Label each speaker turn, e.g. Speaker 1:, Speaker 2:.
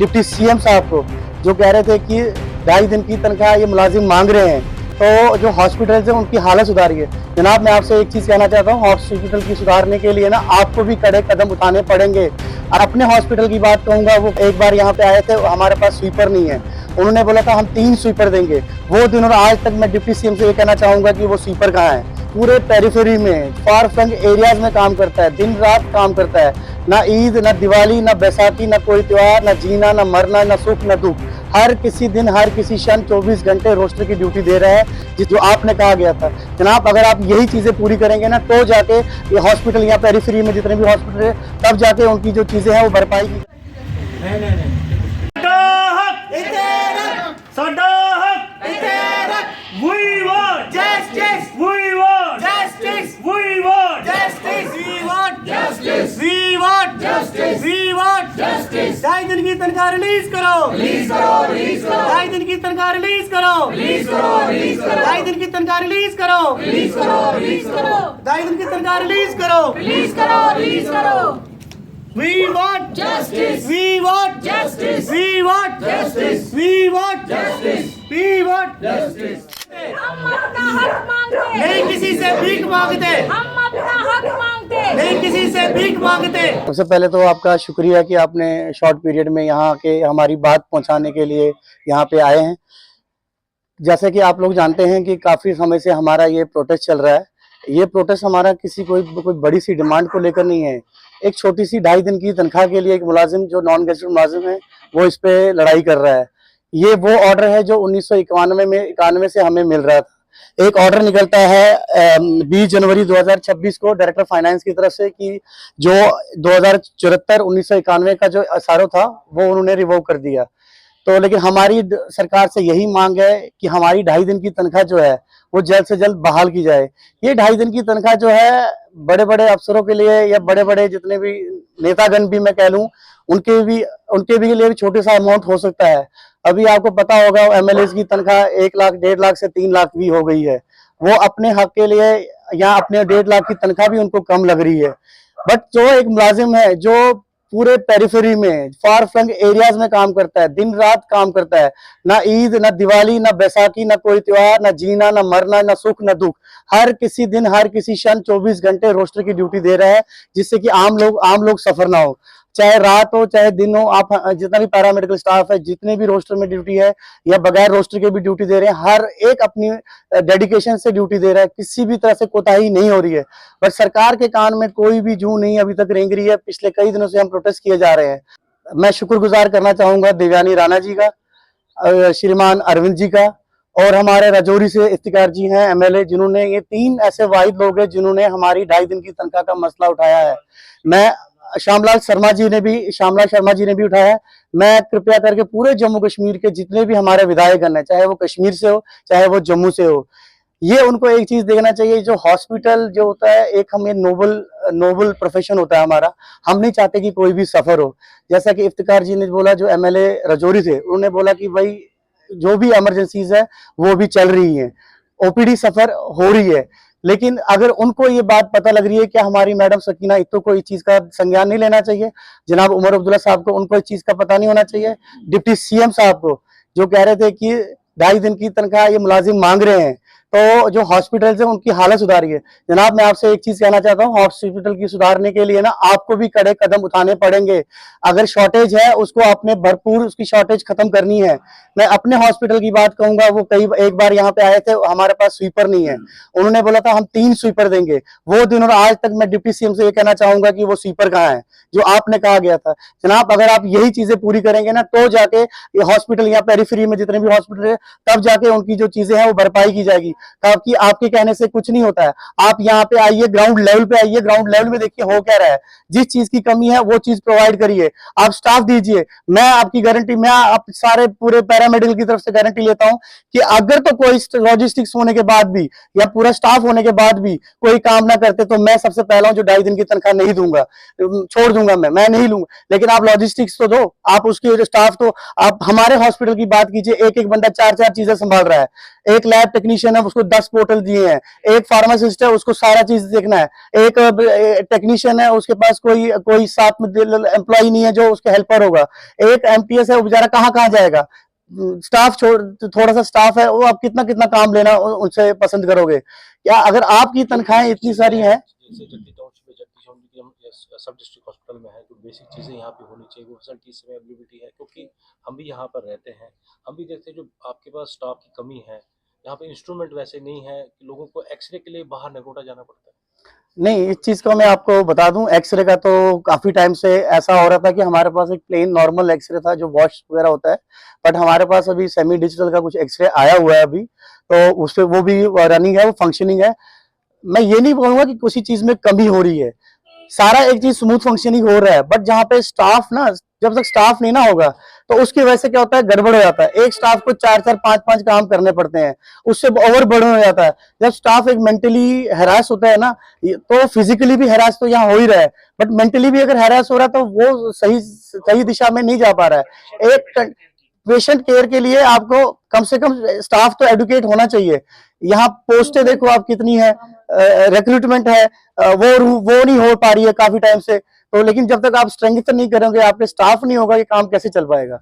Speaker 1: Deputy CM साहब को, जो कह रहे थे कि 2.5 दिन की तनख्वाह ये मुलाजिम मांग रहे हैं, तो जो हॉस्पिटल से उनकी हालत सुधारिए। जनाब, मैं आपसे एक चीज़ कहना चाहता हूँ, हॉस्पिटल की सुधारने के लिए ना आपको भी कड़े कदम उठाने पड़ेंगे। और अपने हॉस्पिटल की बात कहूँगा, वो एक बार यहाँ पे आए थे, हमारे पास स्वीपर नहीं है, उन्होंने बोला था हम 3 स्वीपर देंगे वो दिन, और आज तक मैं डिप्टी सीएम से ये कहना चाहूँगा कि वो स्वीपर कहाँ है। पूरे पेरिफेरी में, फार फ्लंग एरियाज में काम करता है, दिन रात काम करता है। ना ईद, ना दिवाली, ना बैसाखी, ना कोई त्योहार, ना जीना, ना मरना, ना सुख, ना दुख, हर किसी दिन, हर किसी क्षण 24 घंटे रोस्टर की ड्यूटी दे रहा है, जो आपने कहा गया था। जनाब, अगर आप यही चीजें पूरी करेंगे ना, तो जाके ये हॉस्पिटल यहाँ पेरिफेरी में जितने भी हॉस्पिटल है, तब जाके उनकी जो चीजें हैं वो भरपाई की।
Speaker 2: ढाई दिन की तनख्वाह रिलीज करो, ढाई दिन की तनख्वाह रिलीज करो, ढाई दिन की तनख्वाह रिलीज करो, ढाई दिन की तनख्वाह रिलीज करो। We want justice. We want justice. We want justice. We want justice. We want justice.
Speaker 3: हम अपना हक मांगते,
Speaker 2: नहीं किसी से भीख मांगते,
Speaker 3: हम अपना हक मांगते,
Speaker 2: नहीं किसी से भीख मांगते।
Speaker 1: सबसे पहले तो आपका शुक्रिया कि आपने शॉर्ट पीरियड में यहाँ के हमारी बात पहुँचाने के लिए यहाँ पे आए हैं। जैसे कि आप लोग जानते हैं कि काफ़ी समय से हमारा ये प्रोटेस्ट चल रहा है। ये प्रोटेस्ट हमारा किसी कोई बड़ी सी डिमांड को लेकर नहीं है। एक छोटी सी 2.5 दिन की तनख्वाह के लिए एक मुलाजिम, जो नॉन गेजेटेड मुलाजिम है, वो इस पे लड़ाई कर रहा है। ये वो ऑर्डर है जो 1991 से हमें मिल रहा था। एक ऑर्डर निकलता है 20 जनवरी 2026 को डायरेक्टर फाइनेंस की तरफ से कि जो 1991 का जो एसआरओ था वो उन्होंने रिवोव कर दिया। तो लेकिन हमारी सरकार से यही मांग है कि हमारी 2.5 दिन की तनख्वाह जो है वो जल्द से जल्द बहाल की जाए। ये 2.5 दिन की तनख्वाह जो है बड़े बड़े अफसरों के लिए या बड़े बड़े जितने भी नेतागण भी मैं कह लूं, उनके भी लिए छोटे सा अमाउंट हो सकता है। अभी आपको पता होगा एमएलए की तनख्वाह 1 लाख, 1.5 लाख से 3 लाख भी हो गई है। वो अपने हक के लिए या अपने 1.5 लाख की तनख्वाह भी उनको कम लग रही है। बट जो एक मुलाजिम है जो पूरे पेरिफेरी में, फार फ्लंग एरियाज में काम करता है, दिन रात काम करता है, ना ईद, ना दिवाली, ना बैसाखी, ना कोई त्योहार, ना जीना, ना मरना, ना सुख, ना दुख, हर किसी दिन, हर किसी क्षण 24 घंटे रोस्टर की ड्यूटी दे रहा है, जिससे कि आम लोग सफर ना हो। चाहे रात हो चाहे दिन हो, आप जितना भी पैरामेडिकल स्टाफ है, जितने भी रोस्टर में ड्यूटी है या बगैर रोस्टर के भी ड्यूटी दे रहे हैं, हर एक अपनी डेडिकेशन से ड्यूटी दे रहा है, किसी भी तरह से कोताही नहीं हो रही है। बट सरकार के कान में कोई भी जू नहीं अभी तक रेंग रही है। पिछले कई दिनों से हम प्रोटेस्ट किए जा रहे हैं। मैं शुक्रगुजार करना चाहूंगा देवयानी राणा जी का, श्रीमान अरविंद जी का, और हमारे राजौरी से इफ्तिकार जी हैं एमएलए, जिन्होंने, ये 3 ऐसे वाहिद लोग हैं जिन्होंने हमारी 2.5 दिन की तनख्वाह का मसला उठाया है। मैं श्यामलाल शर्मा जी ने भी उठाया है। मैं कृपया करके पूरे जम्मू कश्मीर के जितने भी हमारे विधायकगण हैं, चाहे वो कश्मीर से हो चाहे वो जम्मू से हो, ये उनको एक चीज देखना चाहिए, जो हॉस्पिटल जो होता है, एक हमें नोबल प्रोफेशन होता है हमारा। हम नहीं चाहते कि कोई भी सफर हो। जैसा कि इफ्तिकार जी ने बोला, जो एमएलए राजौरी थे, उन्होंने बोला कि भाई जो भी इमरजेंसीज है वो भी चल रही है, ओपीडी सफर हो रही है। लेकिन अगर उनको ये बात पता लग रही है कि हमारी मैडम सकीना इत्तो को इस चीज का संज्ञान नहीं लेना चाहिए, जनाब उमर अब्दुल्ला साहब को, उनको इस चीज का पता नहीं होना चाहिए, डिप्टी सीएम साहब को, जो कह रहे थे कि 2.5 दिन की तनख्वाह ये मुलाजिम मांग रहे हैं, तो जो हॉस्पिटल से उनकी हालत सुधारिए। जनाब, मैं आपसे एक चीज कहना चाहता हूँ, हॉस्पिटल की सुधारने के लिए ना आपको भी कड़े कदम उठाने पड़ेंगे। अगर शॉर्टेज है उसको आपने भरपूर उसकी शॉर्टेज खत्म करनी है। मैं अपने हॉस्पिटल की बात कहूंगा, वो एक बार यहाँ पे आए थे, हमारे पास स्वीपर नहीं है, उन्होंने बोला था हम 3 स्वीपर देंगे वो दिन, और आज तक मैं डिप्टी सीएम से ये कहना चाहूंगा कि वो स्वीपर कहाँ है जो आपने कहा गया था। जनाब, अगर आप यही चीजें पूरी करेंगे ना, तो जाके ये हॉस्पिटल यहाँ पेरिफेरी में जितने भी हॉस्पिटल है, तब जाके उनकी जो चीजें हैं वो भरपाई की जाएगी। ताकि आपके कहने से कुछ नहीं होता है। आप यहाँ पे आइए, ग्राउंड लेवल पे आइए, ग्राउंड लेवल में देखिए हो क्या रहा है। जिस चीज की कमी है वो चीज प्रोवाइड करिए, आप स्टाफ दीजिए। मैं आपकी गारंटी, मैं आप सारे पूरे पैरामेडिकल की तरफ से गारंटी लेता हूं कि अगर तो कोई लॉजिस्टिक्स होने के बाद भी या पूरा स्टाफ होने के बाद भी कोई काम ना करते, तो मैं सबसे पहला हूं जो 2.5 दिन की तनख्वाह नहीं दूंगा, छोड़ दूंगा, मैं नहीं लूंगा। लेकिन आप लॉजिस्टिक्स तो दो, आप उसके जो स्टाफ, तो आप हमारे हॉस्पिटल की बात कीजिए, एक एक बंदा 4-4 चीजें संभाल रहा है। एक लैब टेक्नीशियन है, उसको 10 पोर्टल दिए हैं, एक फार्मासिस्ट है उसको सारा चीज देखना है, एक टेक्नीशियन है उसके पास कोई साथ में एम्प्लॉय नहीं है जो उसके हेल्पर होगा, एक एमटीएस है वो बेचारा कहाँ कहाँ जाएगा, स्टाफ थोड़ा सा स्टाफ है वो आप कितना कितना काम लेना उनसे पसंद करोगे क्या? अगर आपकी तनख्वाहें इतनी सारी हैं,
Speaker 4: जैसे जगती टाउनशिप में जगती टाउन की हम सब डिस्ट्रिक्ट हॉस्पिटल में है, तो बेसिक चीज़ें यहाँ पे होनी चाहिए, वो फैसिलिटीज में अवेलेबिलिटी है, क्योंकि हम भी यहाँ पर रहते हैं, हम भी देखते हैं जो आपके पास स्टाफ की कमी है, यहाँ पे इंस्ट्रूमेंट वैसे नहीं है कि लोगों को एक्सरे के लिए बाहर नगरोटा जाना पड़ता है।
Speaker 1: नहीं इस चीज को मैं आपको बता दूं, एक्सरे का तो काफी टाइम से ऐसा हो रहा था कि हमारे पास एक प्लेन नॉर्मल एक्सरे था जो वॉश वगैरह होता है, बट हमारे पास अभी सेमी डिजिटल का कुछ एक्सरे आया हुआ है अभी, तो उससे वो भी रनिंग है, वो फंक्शनिंग है। मैं ये नहीं बोलूंगा कि किसी चीज में कमी हो रही है, सारा एक चीज स्मूथ फंक्शनिंग हो रहा है, बट जहाँ पे स्टाफ ना, जब तक स्टाफ नहीं ना होगा तो उसकी वजह से क्या होता है, गड़बड़ हो जाता है, एक स्टाफ को 4-4 5-5 काम करने पड़ते हैं, उससे ओवरबर्डन हो जाता है। जब स्टाफ एक मेंटली हैरास होता है ना, तो फिजिकली भी हैरास तो यहाँ हो ही रहा है, बट मेंटली भी अगर हैरास हो रहा है तो वो सही दिशा में नहीं जा पा रहा है। एक पेशेंट केयर के लिए आपको कम से कम स्टाफ तो एडुकेट होना चाहिए। यहाँ पोस्टें देखो आप कितनी है, रिक्रूटमेंट है, वो नहीं हो पा रही है काफी टाइम से, तो लेकिन जब तक आप स्ट्रेंथन नहीं करोगे, आपके स्टाफ नहीं होगा, ये काम कैसे चल पाएगा।